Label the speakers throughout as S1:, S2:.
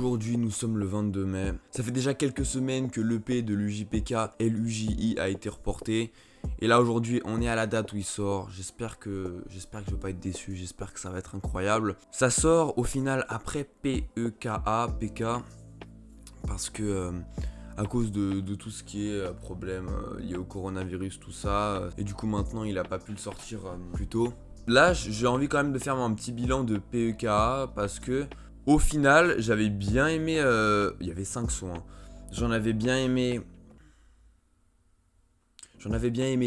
S1: Aujourd'hui, nous sommes le 22 mai. Ça fait déjà quelques semaines que l'EP de l'UJPK LUJI a été reporté. Et là, aujourd'hui, on est à la date où il sort. J'espère que je vais pas être déçu. J'espère que ça va être incroyable. Ça sort au final après PK, parce que à cause de tout ce qui est problème lié au coronavirus, tout ça. Et du coup, maintenant, il a pas pu le sortir plus tôt. Là, j'ai envie quand même de faire un petit bilan de PEKA parce que au final, j'avais bien aimé. Il y avait 5 sons. Hein. J'en avais bien aimé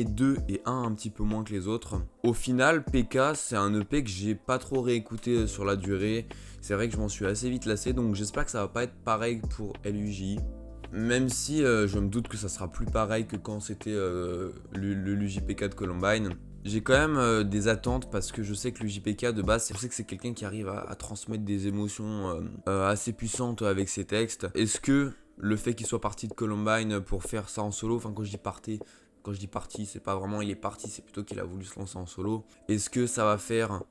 S1: 2 et un petit peu moins que les autres. Au final, PK, c'est un EP que j'ai pas trop réécouté sur la durée. C'est vrai que je m'en suis assez vite lassé, donc j'espère que ça va pas être pareil pour LUJI. Même si je me doute que ça sera plus pareil que quand c'était l'UJPK de Columbine. J'ai quand même des attentes parce que je sais que l'UJPK de base, je sais que c'est quelqu'un qui arrive à transmettre des émotions assez puissantes avec ses textes. Est-ce que le fait qu'il soit parti de Columbine pour faire ça en solo, enfin quand je dis parti, c'est pas vraiment il est parti, c'est plutôt qu'il a voulu se lancer en solo. Est-ce que ça va faire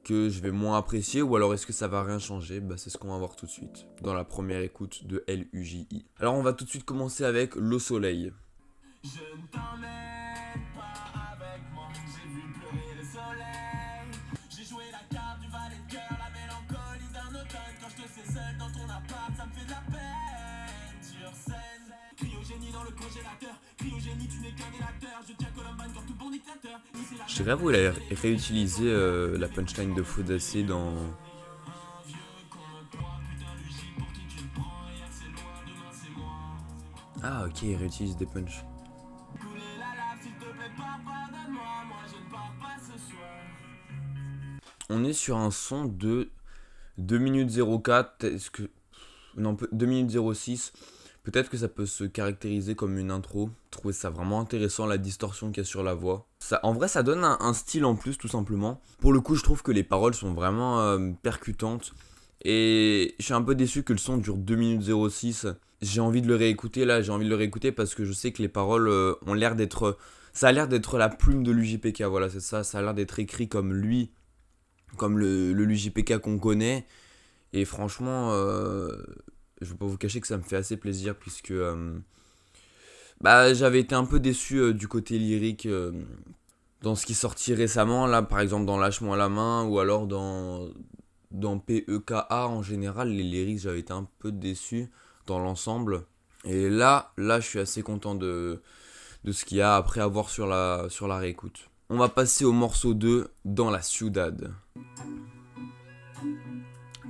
S1: que je vais moins apprécier ou alors est-ce que ça va rien changer? C'est ce qu'on va voir tout de suite dans la première écoute de LUJI. Alors on va tout de suite commencer avec Le Soleil. Je ne t'emmène pas avec moi, j'ai vu pleurer le soleil. J'ai joué la carte du valet de cœur, la mélancolie d'un automne. Quand je te sais seul dans ton appart, ça me fait de la peine. Sur scène, cryogénie dans le congélateur. Cryogénie, tu n'es qu'un délateur. Je tiens Columbine comme tout bon dictateur. Je sais pas où il a réutilisé la punchline de Faudacé dans... Ah ok, il réutilise des punchs. On est sur un son de 2 minutes 04, est-ce que... Non, 2 minutes 06. Peut-être que ça peut se caractériser comme une intro. Je trouvais ça vraiment intéressant, la distorsion qu'il y a sur la voix. Ça, en vrai, ça donne un style en plus, tout simplement. Pour le coup, je trouve que les paroles sont vraiment percutantes. Et je suis un peu déçu que le son dure 2 minutes 06. J'ai envie de le réécouter, là. J'ai envie de le réécouter parce que je sais que les paroles ont l'air d'être... Ça a l'air d'être la plume de l'UJPK, voilà, c'est ça. Ça a l'air d'être écrit comme lui, comme le l'UJPK qu'on connaît. Et franchement... je vais pas vous cacher que ça me fait assez plaisir puisque j'avais été un peu déçu du côté lyrique dans ce qui sortit récemment, là par exemple dans Lâche-moi la main ou alors dans PEKA en général, les lyrics j'avais été un peu déçu dans l'ensemble. Et là je suis assez content de ce qu'il y a après avoir sur la réécoute. On va passer au morceau 2, Dans la Ciudad.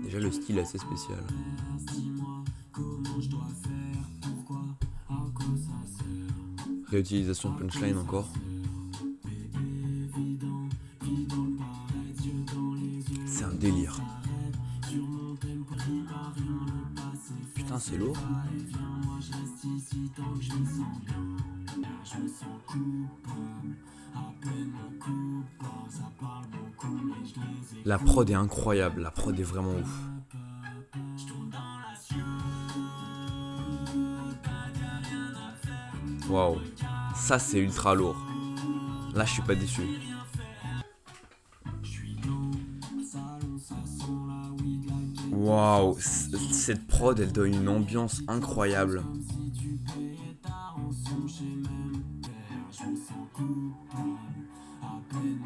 S1: Déjà le style est assez spécial. Réutilisation de punchline encore. C'est un délire. Putain, c'est lourd. La prod est incroyable, la prod est vraiment ouf. Waouh, ça c'est ultra lourd. Là je suis pas déçu. Waouh, cette prod elle donne une ambiance incroyable.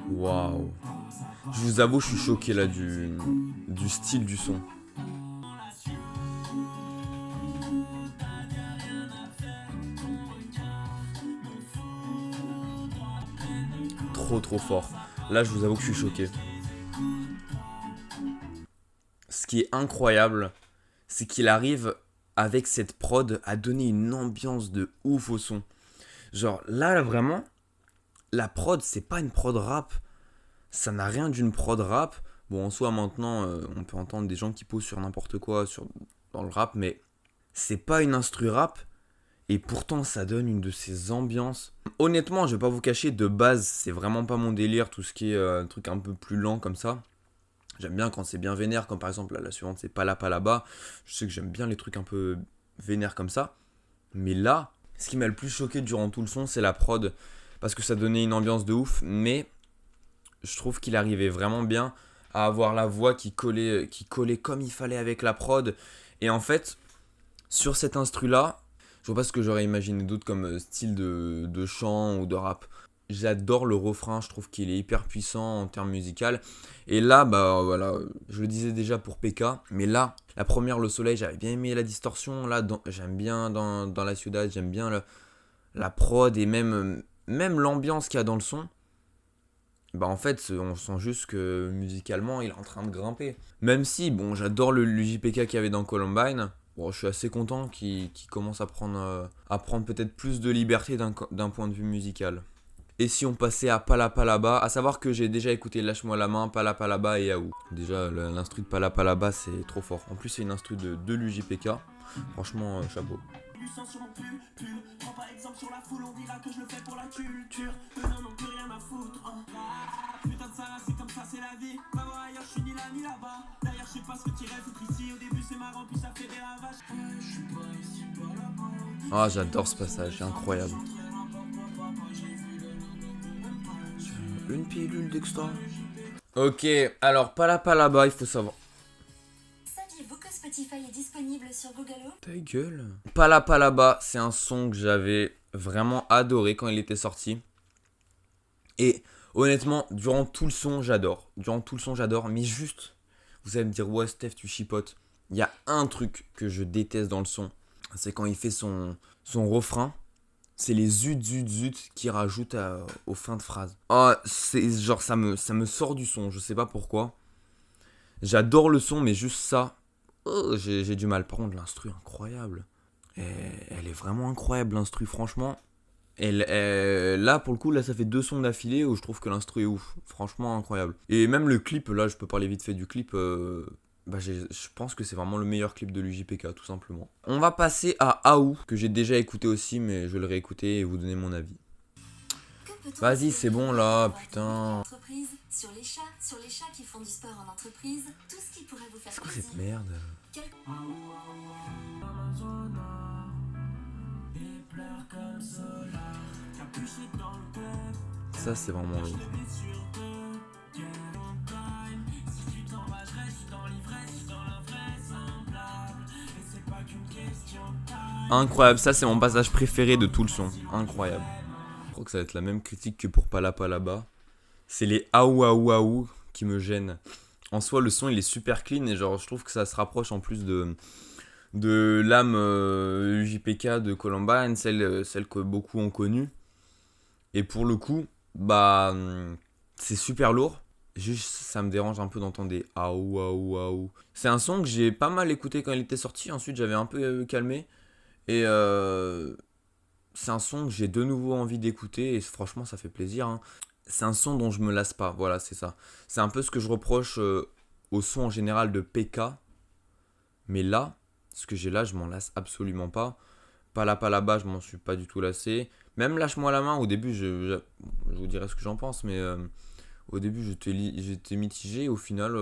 S1: Waouh. Je vous avoue, je suis choqué là du style du son. Trop fort. Là, je vous avoue que je suis choqué. Ce qui est incroyable, c'est qu'il arrive avec cette prod à donner une ambiance de ouf au son. Genre là vraiment, la prod c'est pas une prod rap. Ça n'a rien d'une prod rap. Bon en soi maintenant, on peut entendre des gens qui posent sur n'importe quoi dans le rap, mais c'est pas une instru rap. Et pourtant ça donne une de ces ambiances. Honnêtement, je vais pas vous cacher, de base c'est vraiment pas mon délire, tout ce qui est un truc un peu plus lent comme ça. J'aime bien quand c'est bien vénère, comme par exemple la suivante c'est pas là-bas. Je sais que j'aime bien les trucs un peu vénères comme ça. Mais là, ce qui m'a le plus choqué durant tout le son, c'est la prod. Parce que ça donnait une ambiance de ouf, mais je trouve qu'il arrivait vraiment bien à avoir la voix qui collait comme il fallait avec la prod. Et en fait, sur cet instru-là, je vois pas ce que j'aurais imaginé d'autre comme style de chant ou de rap. J'adore le refrain, je trouve qu'il est hyper puissant en termes musical. Et là, bah voilà, je le disais déjà pour PK, mais là, la première, Le Soleil, j'avais bien aimé la distorsion. Là, j'aime bien dans La Ciudad, j'aime bien la prod et même l'ambiance qu'il y a dans le son. Bah en fait, on sent juste que musicalement, il est en train de grimper. Même si, bon, j'adore le JPK qu'il y avait dans Columbine. Bon, je suis assez content qu'il commence à prendre peut-être plus de liberté d'un point de vue musical. Et si on passait à Palapalaba, à savoir que j'ai déjà écouté Lâche-moi la main, Palapalaba et Yaou. Déjà, l'instru de Palapalaba, c'est trop fort. En plus, c'est une instru de l'UJPK. Franchement, chapeau. Ah, j'adore ce passage, c'est incroyable. Une pilule d'extra. Ok, alors Palapalaba, il faut savoir.
S2: Saviez-vous que Spotify est disponible sur Google Home ?
S1: Ta gueule. Palapalaba, c'est un son que j'avais vraiment adoré quand il était sorti. Et honnêtement, durant tout le son, j'adore. Mais juste, vous allez me dire, ouais, Steph, tu chipotes. Il y a un truc que je déteste dans le son. C'est quand il fait son refrain. C'est les zut qui rajoutent aux fins de phrase. Ah, c'est genre, ça me sort du son, je sais pas pourquoi. J'adore le son, mais juste ça, j'ai du mal. Par contre, l'instru, incroyable. Elle est vraiment incroyable, l'instru, franchement. Là, pour le coup, là, ça fait 2 sons d'affilée où je trouve que l'instru est ouf. Franchement, incroyable. Et même le clip, là, je peux parler vite fait du clip. Je pense que c'est vraiment le meilleur clip de l'UJPK, tout simplement. On va passer à Aou, que j'ai déjà écouté aussi, mais je vais le réécouter et vous donner mon avis. Vas-y, c'est bon là, putain.
S2: Sur les chats qui font du sport en entreprise, tout ce qui pourrait vous faire
S1: C'est quoi
S2: plaisir.
S1: cette merde? Ça, c'est vraiment lourd. Incroyable, ça c'est mon passage préféré de tout le son. Incroyable. Je crois que ça va être la même critique que pour Palapalaba. C'est les aou aou aou qui me gênent. En soi, le son il est super clean et genre je trouve que ça se rapproche en plus de l'âme UJPK de Columbine, celle que beaucoup ont connue. Et pour le coup, bah c'est super lourd. Juste ça me dérange un peu d'entendre des aou aou aou. C'est un son que j'ai pas mal écouté quand il était sorti. Ensuite j'avais un peu calmé. Et c'est un son que j'ai de nouveau envie d'écouter et franchement ça fait plaisir. Hein. C'est un son dont je me lasse pas, voilà c'est ça. C'est un peu ce que je reproche au son en général de PK. Mais là, ce que j'ai là, je m'en lasse absolument pas. Palapalaba, je m'en suis pas du tout lassé. Même Lâche-moi la main, au début, je vous dirai ce que j'en pense, mais au début j'étais mitigé. Au final,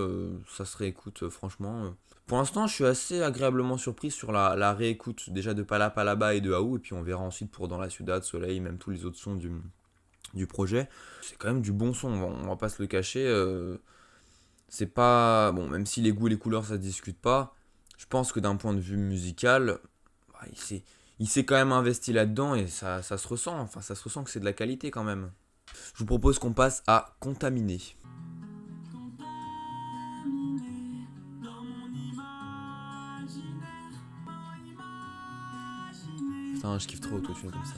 S1: ça se réécoute franchement. Pour l'instant, je suis assez agréablement surpris sur la réécoute déjà de Palapalaba et de Aou. Et puis on verra ensuite pour Dans la Ciudad, Soleil, même tous les autres sons du projet. C'est quand même du bon son, on va pas se le cacher. C'est pas... Bon, même si les goûts et les couleurs, ça se discute pas, je pense que d'un point de vue musical, bah, il s'est quand même investi là-dedans et ça se ressent. Enfin, ça se ressent que c'est de la qualité quand même. Je vous propose qu'on passe à Contaminé. Putain, je kiffe trop Autotune comme ça.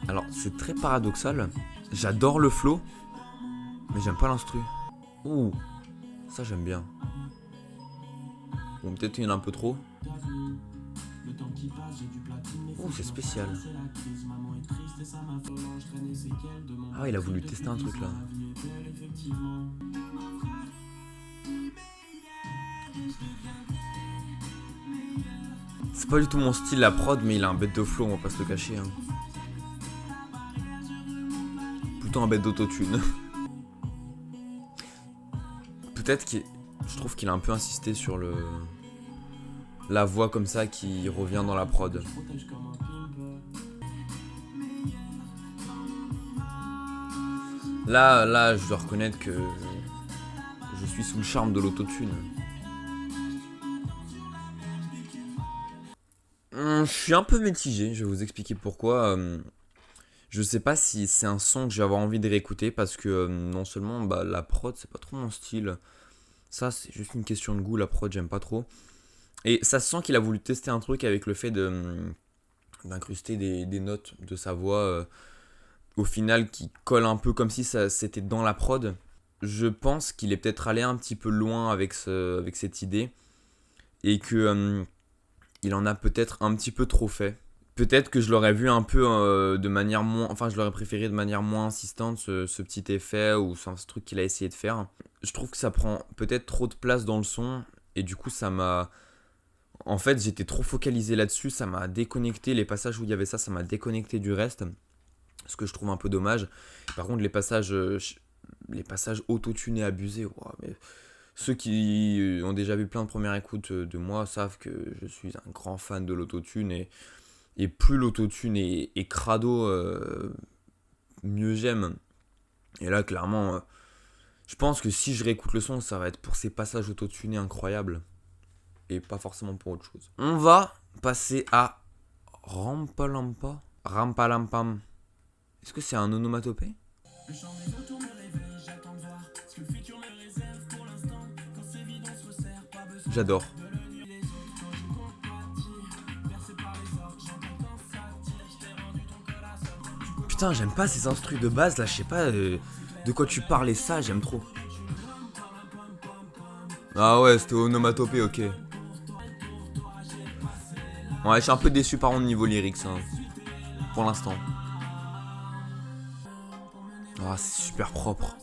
S1: Alors, c'est très paradoxal. J'adore le flow, mais j'aime pas l'instru. Ouh, ça j'aime bien. Bon, peut-être il y en a un peu trop. Ouh, c'est spécial. Ah, il a voulu tester un truc là. C'est pas du tout mon style la prod, mais il a un bête de flow, on va pas se le cacher. Hein. Plutôt un bête d'autotune. Peut-être que je trouve qu'il a un peu insisté sur la voix comme ça qui revient dans la prod. Là, je dois reconnaître que je suis sous le charme de l'autotune. Je suis un peu mitigé, je vais vous expliquer pourquoi. Je sais pas si c'est un son que je vais avoir envie de réécouter parce que non seulement bah, la prod, c'est pas trop mon style. Ça, c'est juste une question de goût, la prod, j'aime pas trop. Et ça se sent qu'il a voulu tester un truc avec le fait d'incruster des notes de sa voix au final qui collent un peu comme si ça c'était dans la prod. Je pense qu'il est peut-être allé un petit peu loin avec cette idée et que il en a peut-être un petit peu trop fait. Peut-être que je l'aurais vu un peu de manière moins... Enfin, je l'aurais préféré de manière moins insistante, ce petit effet ou ce truc qu'il a essayé de faire. Je trouve que ça prend peut-être trop de place dans le son et du coup, ça m'a... En fait, j'étais trop focalisé là-dessus, ça m'a déconnecté. Les passages où il y avait ça, ça m'a déconnecté du reste. Ce que je trouve un peu dommage. Par contre, les passages autotunés abusés, ouah, mais ceux qui ont déjà vu plein de premières écoutes de moi savent que je suis un grand fan de l'autotune et plus l'autotune est crado, mieux j'aime. Et là, clairement, je pense que si je réécoute le son, ça va être pour ces passages autotunés incroyables et pas forcément pour autre chose. On va passer à Rampalampa. Rampalampam. Est-ce que c'est un onomatopée? J'adore. Putain, j'aime pas ces instrus de base là, je sais pas de quoi tu parlais ça, j'aime trop. Ah ouais, c'était onomatopée, ok. Ouais, je suis un peu déçu par mon niveau lyrics, hein, pour l'instant. Ah, c'est super propre.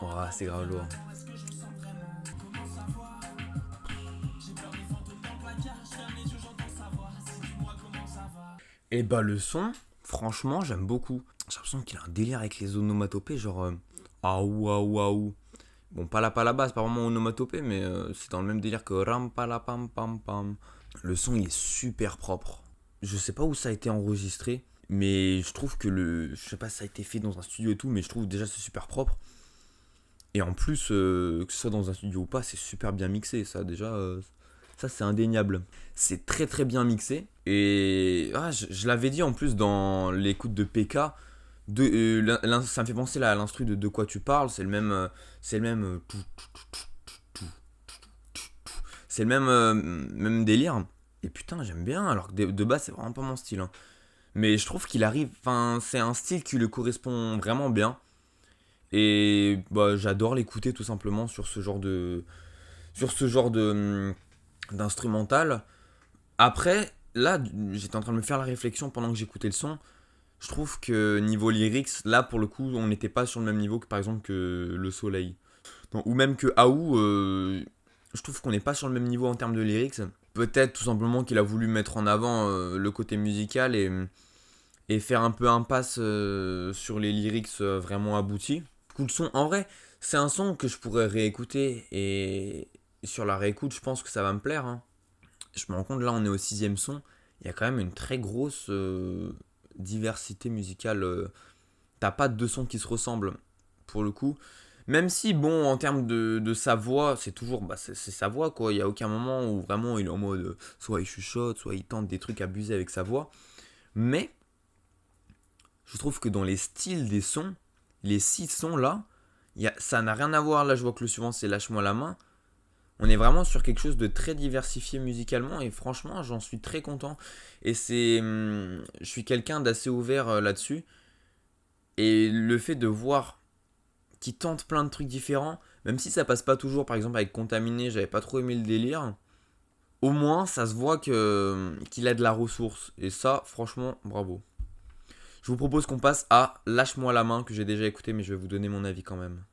S1: Oh, c'est grave lourd. Et bah le son, franchement, j'aime beaucoup. J'ai l'impression qu'il a un délire avec les onomatopées, genre aou aou aou. Bon, pas la base, pas vraiment onomatopée, mais c'est dans le même délire que ram pala pam pam pam. Le son, il est super propre. Je sais pas où ça a été enregistré, mais je trouve que je sais pas si ça a été fait dans un studio et tout, mais je trouve déjà c'est super propre. Et en plus, que ce soit dans un studio ou pas, c'est super bien mixé. Ça, déjà, ça c'est indéniable. C'est très très bien mixé. Et je l'avais dit en plus dans l'écoute de PK. Ça me fait penser là à l'instru de quoi tu parles. C'est le même. C'est le même délire. Et putain, j'aime bien. Alors que de base, c'est vraiment pas mon style. Hein. Mais je trouve qu'il arrive. Enfin, c'est un style qui lui correspond vraiment bien. Et bah, j'adore l'écouter tout simplement sur ce genre d'instrumental. Après, là, j'étais en train de me faire la réflexion pendant que j'écoutais le son. Je trouve que niveau lyrics, là pour le coup, on n'était pas sur le même niveau que par exemple que Le Soleil. Donc, ou même que Aou, je trouve qu'on n'est pas sur le même niveau en termes de lyrics. Peut-être tout simplement qu'il a voulu mettre en avant le côté musical et faire un peu impasse sur les lyrics vraiment aboutis. Le son, en vrai, c'est un son que je pourrais réécouter et sur la réécoute, je pense que ça va me plaire. Hein. Je me rends compte, là, on est au 6ème son. Il y a quand même une très grosse diversité musicale. T'as pas deux sons qui se ressemblent, pour le coup. Même si, bon, en termes de sa voix, c'est toujours c'est sa voix, quoi. Il n'y a aucun moment où vraiment il est en mode soit il chuchote, soit il tente des trucs abusés avec sa voix. Mais, je trouve que dans les styles des sons, les 6 sons là, ça n'a rien à voir. Là, je vois que le suivant, c'est Lâche-moi la main. On est vraiment sur quelque chose de très diversifié musicalement et franchement, j'en suis très content. Et je suis quelqu'un d'assez ouvert là-dessus. Et le fait de voir qu'il tente plein de trucs différents, même si ça passe pas toujours, par exemple avec Contaminé, j'avais pas trop aimé le délire. Au moins, ça se voit qu'il a de la ressource. Et ça, franchement, bravo. Je vous propose qu'on passe à Lâche-moi la main, que j'ai déjà écouté, mais je vais vous donner mon avis quand même.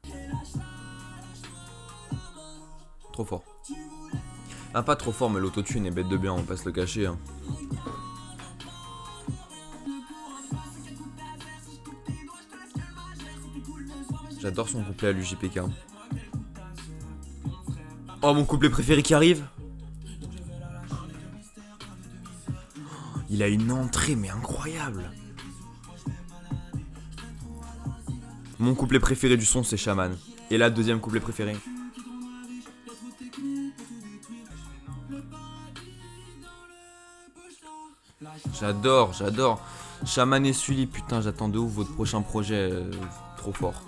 S1: Trop fort. Ah, pas trop fort, mais l'autotune est bête de bien, on va pas se le cacher. Hein. J'adore son couplet à l'UJPK. Oh, mon couplet préféré qui arrive. Il Il a une entrée mais incroyable. Mon couplet préféré du son c'est Shaman. Et là, deuxième couplet préféré. J'adore. Shaman et Sully, putain, j'attends de ouf votre prochain projet. Trop fort.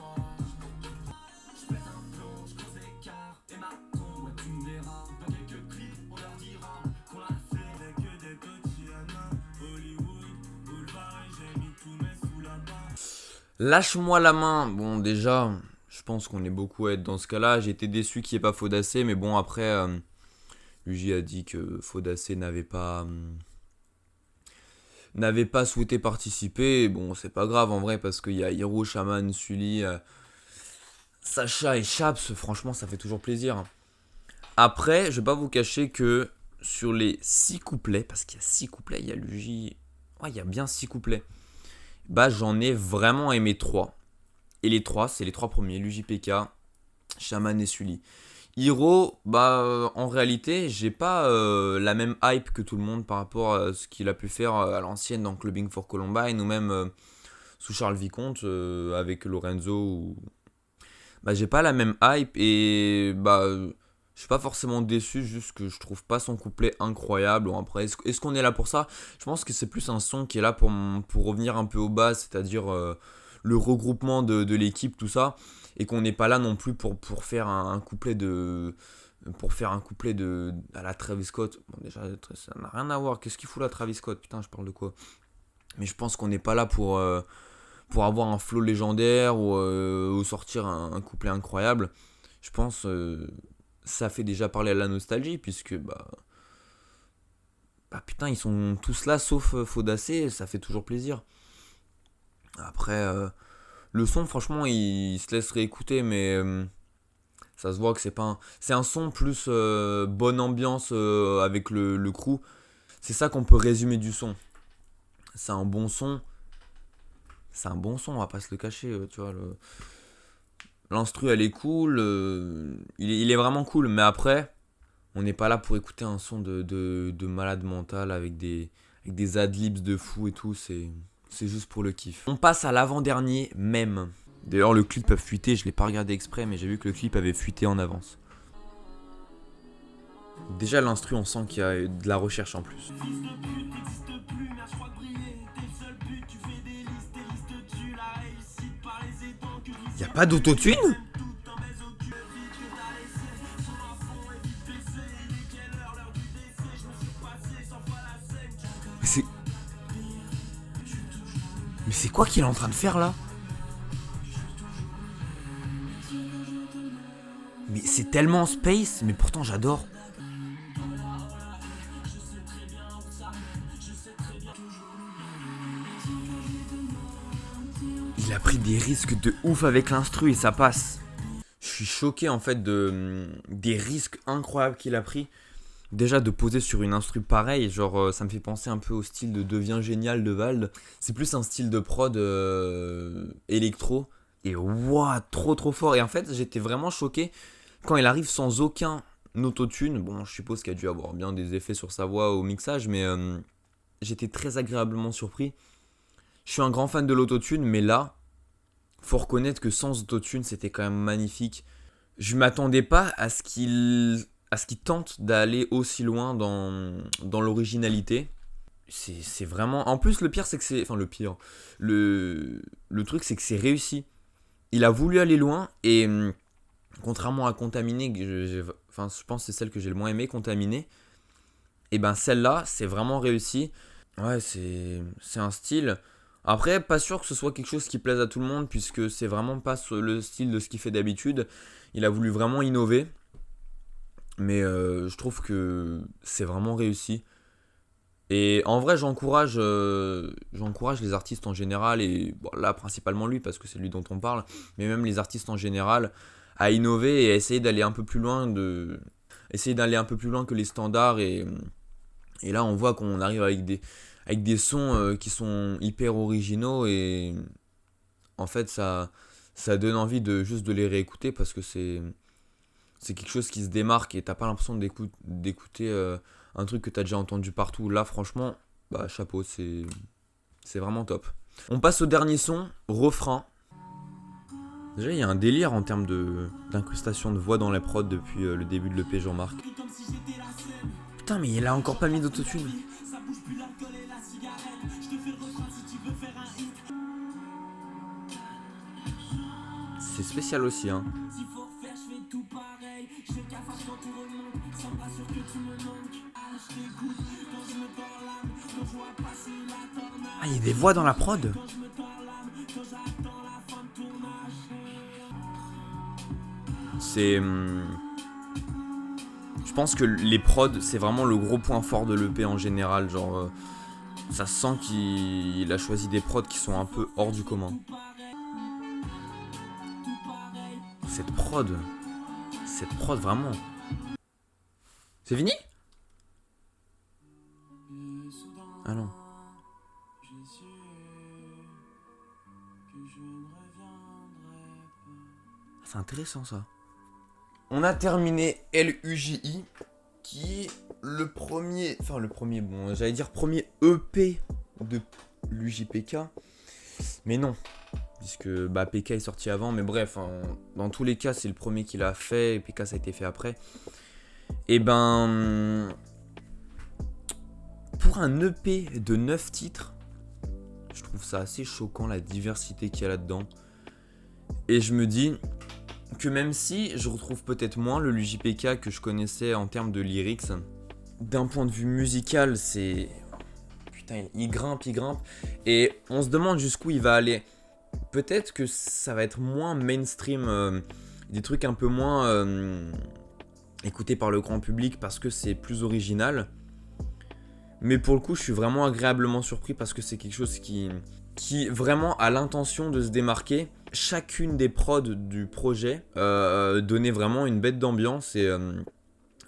S1: Lâche-moi la main. Bon, déjà, je pense qu'on est beaucoup à être dans ce cas-là. J'ai été déçu qu'il n'y ait pas Faudacé, mais bon, après, Luigi a dit que Faudacé n'avait pas souhaité participer. Bon, c'est pas grave en vrai, parce qu'il y a Hiro, Shaman, Sully, Sacha et Chaps. Franchement, ça fait toujours plaisir. Après, je vais pas vous cacher que sur les 6 couplets, parce qu'il y a 6 couplets, il y a Luigi. Ouais, il y a bien 6 couplets. Bah, j'en ai vraiment aimé 3. Et les 3, c'est les 3 premiers, Luigi PK, Shaman et Sully. Hiro, bah en réalité, j'ai pas la même hype que tout le monde par rapport à ce qu'il a pu faire à l'ancienne dans Clubbing for Columbine ou même sous Charles Vicomte avec Lorenzo. Bah j'ai pas la même hype et bah je suis pas forcément déçu, juste que je trouve pas son couplet incroyable. Bon, après, est-ce qu'on est là pour ça? Je pense que c'est plus un son qui est là pour revenir un peu aux bases, c'est-à-dire le regroupement de l'équipe, tout ça. Et qu'on n'est pas là non plus pour faire un couplet de. Pour faire un couplet à la Travis Scott. Bon, déjà, ça n'a rien à voir. Qu'est-ce qu'il fout là, Travis Scott? Putain, je parle de quoi? Mais je pense qu'on n'est pas là pour avoir un flow légendaire ou sortir un couplet incroyable. Je pense ça fait déjà parler à la nostalgie, puisque bah putain, ils sont tous là sauf Faudacé, ça fait toujours plaisir. Après, le son, franchement, il se laisse réécouter, mais ça se voit que c'est pas un... C'est un son plus bonne ambiance avec le crew. C'est ça qu'on peut résumer du son. C'est un bon son. C'est un bon son, on va pas se le cacher, tu vois. L'instru, elle est cool. Il est vraiment cool, mais après, on n'est pas là pour écouter un son de malade mental avec des adlibs de fou et tout. C'est juste pour le kiff. On passe à l'avant-dernier même. D'ailleurs, le clip a fuité, je l'ai pas regardé exprès, mais j'ai vu que le clip avait fuité en avance. Déjà, l'instru, on sent qu'il y a de la recherche en plus. Y a pas d'autotune ? Mais c'est quoi qu'il est en train de faire là ? Mais c'est tellement space, mais pourtant j'adore. Il a pris des risques de ouf avec l'instru et ça passe. Je suis choqué en fait des risques incroyables qu'il a pris. Déjà de poser sur une instru pareille, genre ça me fait penser un peu au style de Devient Génial de Vald. C'est plus un style de prod électro. Et waouh, trop fort. Et en fait j'étais vraiment choqué quand il arrive sans aucun autotune. Bon, je suppose qu'il a dû avoir bien des effets sur sa voix au mixage, mais j'étais très agréablement surpris. Je suis un grand fan de l'autotune, mais là, faut reconnaître que sans autotune, c'était quand même magnifique. Je m'attendais pas à ce qu'il tente d'aller aussi loin dans l'originalité. C'est vraiment... En plus, le pire, c'est que c'est... Enfin, le pire. Le truc, c'est que c'est réussi. Il a voulu aller loin et... Contrairement à Contaminé, je pense que c'est celle que j'ai le moins aimé, Contaminé. Et ben celle-là, c'est vraiment réussi. Ouais, c'est un style. Après, pas sûr que ce soit quelque chose qui plaise à tout le monde, puisque c'est vraiment pas le style de ce qu'il fait d'habitude. Il a voulu vraiment innover. Mais je trouve que c'est vraiment réussi. Et en vrai, j'encourage les artistes en général, et bon, là principalement lui, parce que c'est lui dont on parle, mais même les artistes en général, à innover et à essayer d'aller un peu plus loin que les standards. Et là, on voit qu'on arrive avec des sons qui sont hyper originaux, et en fait, ça donne envie juste de les réécouter, parce que c'est quelque chose qui se démarque et t'as pas l'impression d'écouter un truc que t'as déjà entendu partout. Là, franchement, bah chapeau, c'est vraiment top. On passe au dernier son, refrain. Déjà, il y a un délire en termes d'incrustation de voix dans les prods depuis le début de l'EP Jean-Marc. Putain, mais il a encore pas mis d'autotune. C'est spécial aussi, hein. Ah, il y a des voix dans la prod. C'est... Je pense que les prods, c'est vraiment le gros point fort de l'EP en général. Genre, ça sent qu'il a choisi des prods qui sont un peu hors du commun. Cette prod vraiment. C'est fini? Ah non. C'est intéressant ça. On a terminé LUJI, qui est le premier, bon, j'allais dire premier EP de l'UJPK, mais non, puisque bah, PK est sorti avant, mais bref, hein, dans tous les cas, c'est le premier qu'il a fait, et PK ça a été fait après. Et ben, pour un EP de 9 titres, je trouve ça assez choquant, la diversité qu'il y a là-dedans. Et je me dis que même si je retrouve peut-être moins le LUJPK que je connaissais en termes de lyrics, d'un point de vue musical, c'est... Putain, il grimpe. Et on se demande jusqu'où il va aller. Peut-être que ça va être moins mainstream, des trucs un peu moins écoutés par le grand public parce que c'est plus original. Mais pour le coup, je suis vraiment agréablement surpris parce que c'est quelque chose qui vraiment a l'intention de se démarquer. Chacune des prods du projet donnait vraiment une bête d'ambiance et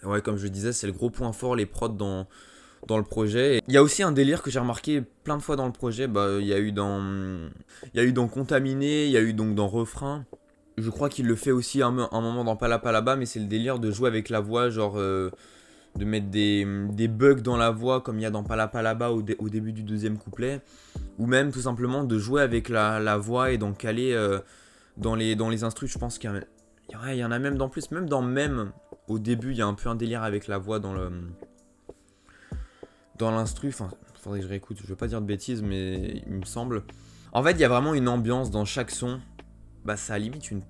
S1: ouais, comme je disais, c'est le gros point fort, les prods dans le projet. Et il y a aussi un délire que j'ai remarqué plein de fois dans le projet. Il y a eu dans Contaminé, il y a eu donc dans Refrain. Je crois qu'il le fait aussi un moment dans Palapalaba, mais c'est le délire de jouer avec la voix, genre de mettre des bugs dans la voix comme il y a dans Palapalaba au début du deuxième couplet, ou même tout simplement de jouer avec la voix et d'en caler dans les instrus. Je pense qu'il y en a même dans plus, même dans Même, au début il y a un peu un délire avec la voix dans l'instru. Enfin, faudrait que je réécoute, je veux pas dire de bêtises, mais il me semble. En fait, il y a vraiment une ambiance dans chaque son. Bah, ça a limite une...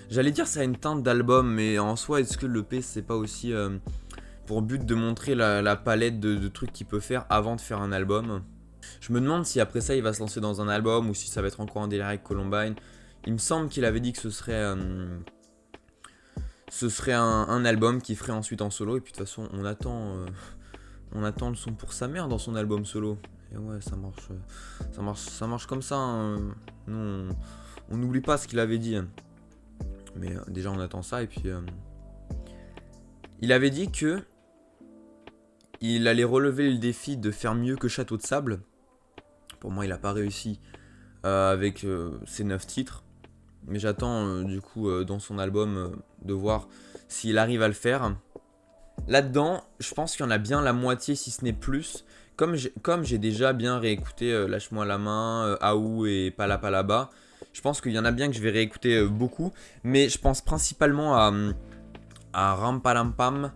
S1: J'allais dire ça a une teinte d'album, mais en soi, est-ce que l'EP c'est pas aussi pour but de montrer la palette de trucs qu'il peut faire avant de faire un album? Je me demande si après ça il va se lancer dans un album ou si ça va être encore un délire avec Columbine. Il me semble qu'il avait dit que ce serait un album qu'il ferait ensuite en solo. Et puis de toute façon on attend le son pour sa mère dans son album solo. Et ouais, ça marche comme ça, hein. Nous on n'oublie pas ce qu'il avait dit. Mais déjà on attend ça. Et puis il avait dit que il allait relever le défi de faire mieux que Château de Sable. Pour moi il n'a pas réussi avec ses 9 titres. Mais j'attends du coup dans son album de voir s'il arrive à le faire. Là-dedans, je pense qu'il y en a bien la moitié, si ce n'est plus. Comme j'ai déjà bien réécouté Lâche-moi la main, Aou et Palapalaba, je pense qu'il y en a bien que je vais réécouter beaucoup. Mais je pense principalement à Rampalampam,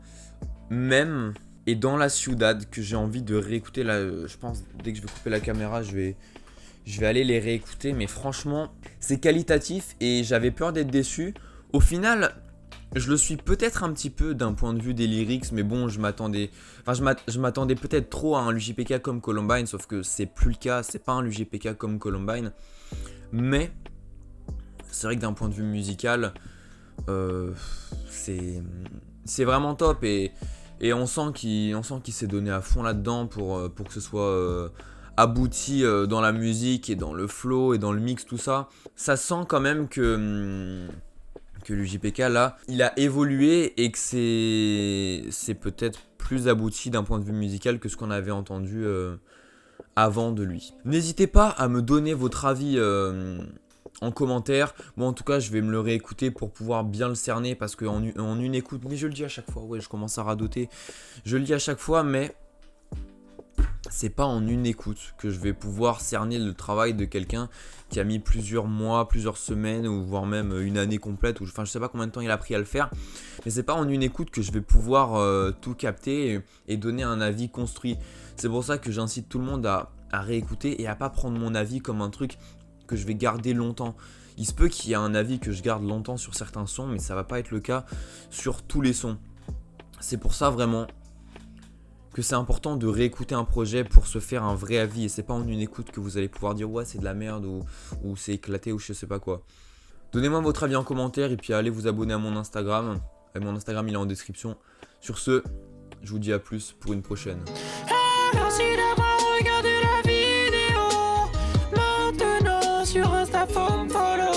S1: Même, et Dans la Ciudad, que j'ai envie de réécouter. Là, je pense dès que je vais couper la caméra, je vais aller les réécouter. Mais franchement, c'est qualitatif et j'avais peur d'être déçu. Au final... Je le suis peut-être un petit peu d'un point de vue des lyrics, mais bon, je m'attendais peut-être trop à un LUJPK comme Columbine, sauf que c'est plus le cas, c'est pas un LUJPK comme Columbine. Mais c'est vrai que d'un point de vue musical, c'est vraiment top et on sent qu'il s'est donné à fond là-dedans pour que ce soit abouti dans la musique et dans le flow et dans le mix, tout ça. Ça sent quand même que l'UJPK là, il a évolué et que c'est peut-être plus abouti d'un point de vue musical que ce qu'on avait entendu avant de lui. N'hésitez pas à me donner votre avis en commentaire. Moi en tout cas je vais me le réécouter pour pouvoir bien le cerner parce qu'en une écoute, mais je le dis à chaque fois, ouais je commence à radoter, je le dis à chaque fois, mais c'est pas en une écoute que je vais pouvoir cerner le travail de quelqu'un qui a mis plusieurs mois, plusieurs semaines ou voire même une année complète, enfin je sais pas combien de temps il a pris à le faire, mais c'est pas en une écoute que je vais pouvoir tout capter et donner un avis construit. C'est pour ça que j'incite tout le monde à réécouter et à pas prendre mon avis comme un truc que je vais garder longtemps. Il se peut qu'il y ait un avis que je garde longtemps sur certains sons, mais ça va pas être le cas sur tous les sons. C'est pour ça vraiment que c'est important de réécouter un projet pour se faire un vrai avis, et c'est pas en une écoute que vous allez pouvoir dire ouais c'est de la merde ou c'est éclaté ou je sais pas quoi. Donnez-moi votre avis en commentaire et puis allez vous abonner à mon Instagram. Mon Instagram il est en description. Sur ce, je vous dis à plus pour une prochaine.
S3: Merci d'avoir regardé la vidéo. Maintenant sur Insta, faut me follow.